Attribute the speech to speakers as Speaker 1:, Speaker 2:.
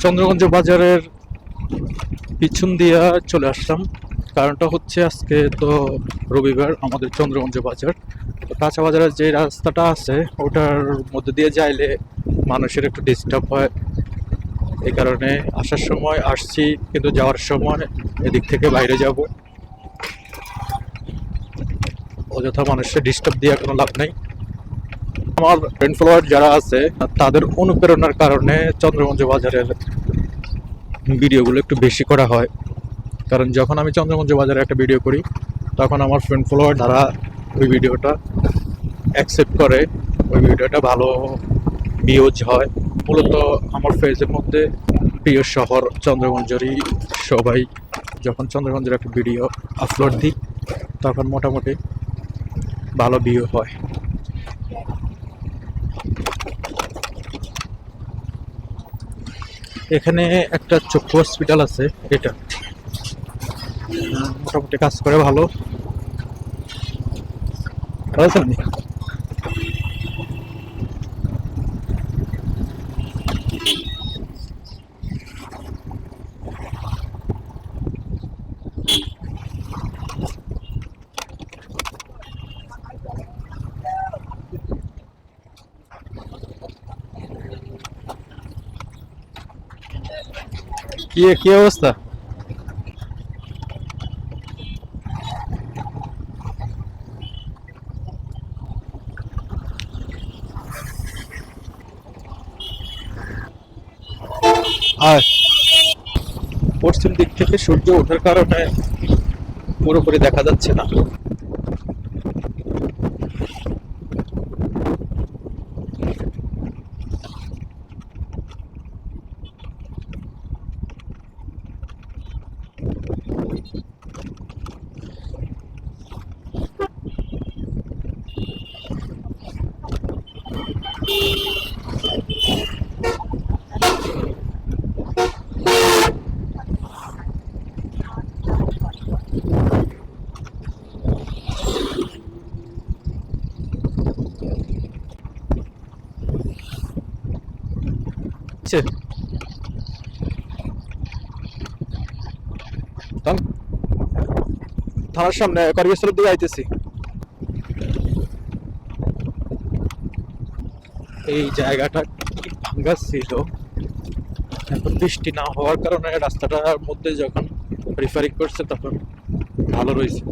Speaker 1: চন্দ্রগঞ্জ বাজারের পিছন দিয়া চলে আসলাম। কারণটা হচ্ছে আজকে তো রবিবার, আমাদের চন্দ্রগঞ্জ বাজার। তো কাঁচা বাজারের যে রাস্তাটা আছে ওটার মধ্যে দিয়ে যাইলে মানুষের একটু ডিস্টার্ব হয়। এই কারণে আসার সময় আসছি, কিন্তু যাওয়ার সময় এদিক থেকে বাইরে যাব। অযথা মানুষের ডিস্টার্ব দিয়ে কোনো লাভ নাই। আমার ফ্রেন্ড ফলোয়ার যারা আছে তাদের অনুপ্রেরণার কারণে চন্দ্রগঞ্জ বাজারের ভিডিওগুলো একটু বেশি করা হয়। কারণ যখন আমি চন্দ্রগঞ্জ বাজারে একটা ভিডিও করি তখন আমার ফ্রেন্ড ফলোয়ার তারা ওই ভিডিওটা অ্যাকসেপ্ট করে, ওই ভিডিওটা ভালো ভিউজ হয়। মূলত আমার ফেজের মধ্যে প্রিয় শহর চন্দ্রগঞ্জেরই সবাই যখন চন্দ্রগঞ্জের একটা ভিডিও আপলোড দিই তখন মোটামুটি ভালো ভিউ হয়। এখানে একটা চক্ষু হসপিটাল আছে, এটা মোটামুটি কাজ করে ভালো। বুঝছেন নি? কি কি অবস্থা? আর পশ্চিম দিক থেকে সূর্য ওঠার কারণে পুরোপুরি দেখা যাচ্ছে না। থানার সামনে করিয়েশ্বরের দিকে আইতেছি। এই জায়গাটা কি ভাঙ্গা ছিল, এখন বৃষ্টি না হওয়ার কারণে রাস্তাটার মধ্যে যখন রিফারিং করছে তখন ভালো রয়েছে।